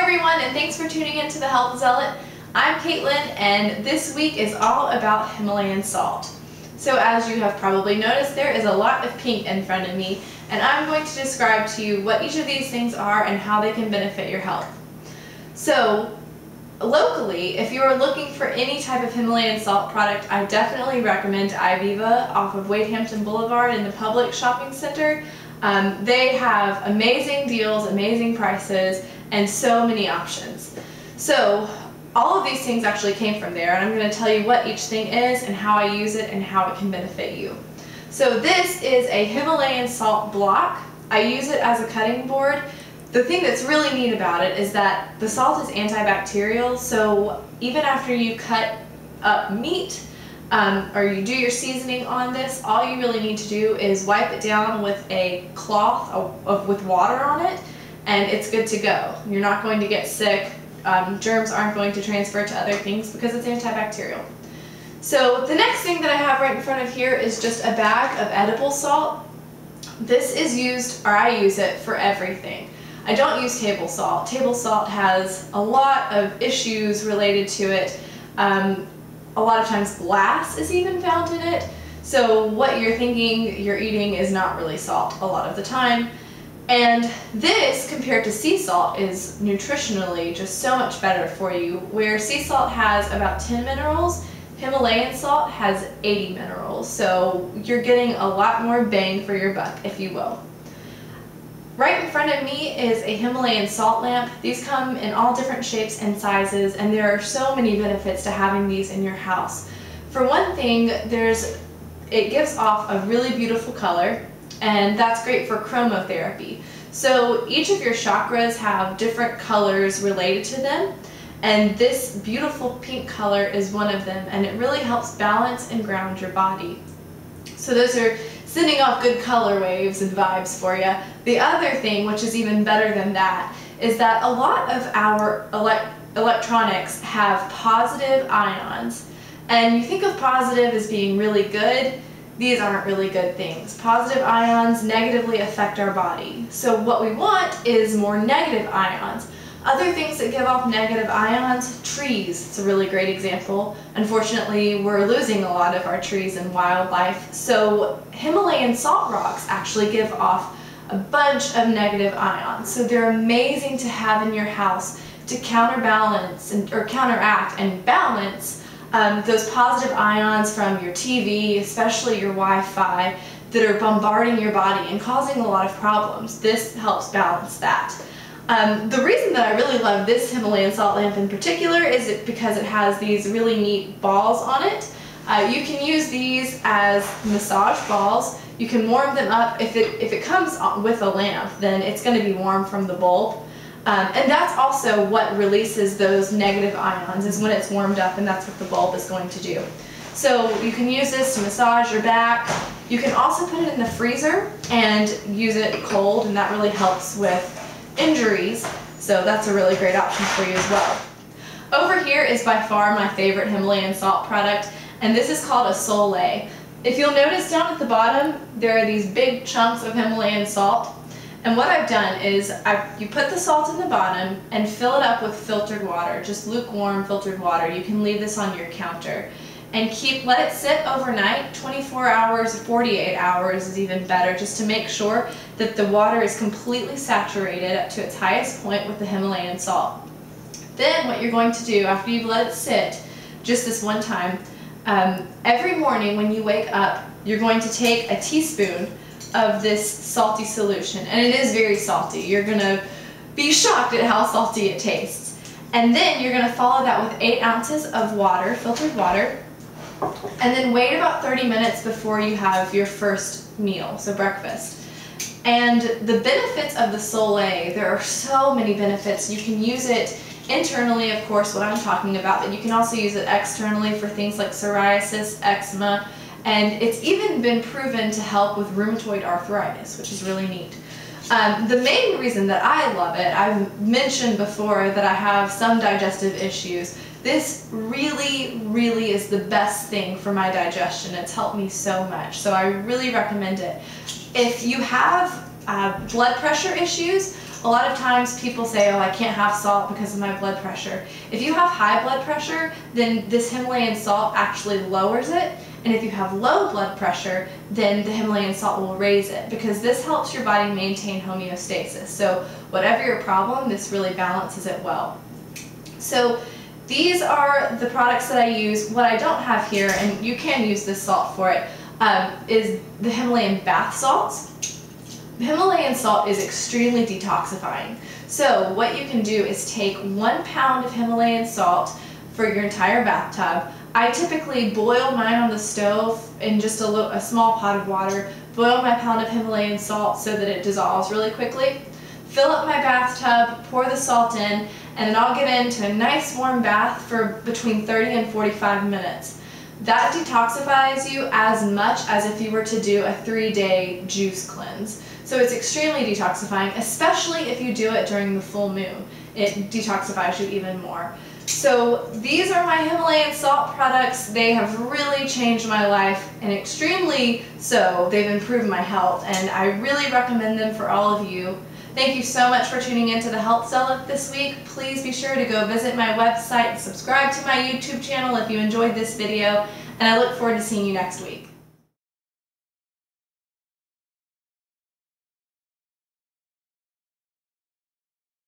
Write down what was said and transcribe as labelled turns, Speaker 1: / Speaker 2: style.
Speaker 1: everyone, and thanks for tuning in to the Health Zealot. I'm Caitlin, and this week is all about Himalayan salt. So as you have probably noticed, there is a lot of pink in front of me, and I'm going to describe to you what each of these things are and how they can benefit your health. So locally, if you are looking for any type of Himalayan salt product, I definitely recommend Iviva off of Wadehampton Boulevard in the Public Shopping Center. They have amazing deals, amazing prices, and so many options. So all of these things actually came from there, and I'm going to tell you what each thing is and how I use it and how it can benefit you. So this is a Himalayan salt block. I use it as a cutting board. The thing that's really neat about it is that the salt is antibacterial, so even after you cut up meat or you do your seasoning on this, all you really need to do is wipe it down with a cloth with water on it, and it's good to go. You're not going to get sick. Germs aren't going to transfer to other things because it's antibacterial. So the next thing that I have right in front of here is just a bag of edible salt. This is used, or I use it for everything. I don't use table salt. Table salt has a lot of issues related to it. A lot of times glass is even found in it. So what you're thinking you're eating is not really salt a lot of the time. And this, compared to sea salt, is nutritionally just so much better for you. Where sea salt has about 10 minerals, Himalayan salt has 80 minerals. So you're getting a lot more bang for your buck, if you will. Right in front of me is a Himalayan salt lamp. These come in all different shapes and sizes, and there are so many benefits to having these in your house. For one thing, it gives off a really beautiful color, and that's great for chromotherapy. So each of your chakras have different colors related to them, and this beautiful pink color is one of them, and it really helps balance and ground your body. So those are sending off good color waves and vibes for you. The other thing, which is even better than that, is that a lot of our electronics have positive ions. And you think of positive as being really good. These aren't really good things. Positive ions negatively affect our body. So what we want is more negative ions. Other things that give off negative ions, trees, it's a really great example. Unfortunately, we're losing a lot of our trees and wildlife. So Himalayan salt rocks actually give off a bunch of negative ions. So they're amazing to have in your house to counterbalance or counteract and balance those positive ions from your TV, especially your Wi-Fi, that are bombarding your body and causing a lot of problems. This helps balance that. The reason that I really love this Himalayan salt lamp in particular is because it has these really neat balls on it. You can use these as massage balls. You can warm them up. If it comes with a lamp, then it's going to be warm from the bulb. And that's also what releases those negative ions, is when it's warmed up, and that's what the bulb is going to do. So you can use this to massage your back. You can also put it in the freezer and use it cold, and that really helps with injuries. So that's a really great option for you as well. Over here is by far my favorite Himalayan salt product, and this is called a Soleil. If you'll notice down at the bottom, there are these big chunks of Himalayan salt. And what I've done is you put the salt in the bottom and fill it up with filtered water, just lukewarm filtered water. You can leave this on your counter and let it sit overnight. 24 hours, 48 hours is even better, just to make sure that the water is completely saturated up to its highest point with the Himalayan salt. Then what you're going to do after you've let it sit just this one time, every morning when you wake up, you're going to take a teaspoon of this salty solution, and it is very salty. You're going to be shocked at how salty it tastes. And then you're going to follow that with 8 ounces of water, filtered water, and then wait about 30 minutes before you have your first meal, so breakfast. And the benefits of the Soleil, there are so many benefits. You can use it internally, of course, what I'm talking about, but you can also use it externally for things like psoriasis, eczema, and it's even been proven to help with rheumatoid arthritis, which is really neat. The main reason that I love it, I've mentioned before that I have some digestive issues. This really, really is the best thing for my digestion. It's helped me so much, so I really recommend it. If you have blood pressure issues, A lot of times people say, oh, I can't have salt because of my blood pressure. If you have high blood pressure, then this Himalayan salt actually lowers it. And if you have low blood pressure, then the Himalayan salt will raise it, because this helps your body maintain homeostasis. So whatever your problem, this really balances it well. So these are the products that I use. What I don't have here, and you can use this salt for it, is the Himalayan bath salts. Himalayan salt is extremely detoxifying. So what you can do is take 1 pound of Himalayan salt for your entire bathtub. I typically boil mine on the stove in just a small pot of water, boil my pound of Himalayan salt so that it dissolves really quickly, fill up my bathtub, pour the salt in, and then I'll get into a nice warm bath for between 30 and 45 minutes. That detoxifies you as much as if you were to do a 3-day juice cleanse. So it's extremely detoxifying, especially if you do it during the full moon. It detoxifies you even more. So these are my Himalayan salt products. They have really changed my life, and extremely so, they've improved my health, and I really recommend them for all of you. Thank you so much for tuning into the Health Zealot this week. Please be sure to go visit my website and subscribe to my YouTube channel if you enjoyed this video, and I look forward to seeing you next week.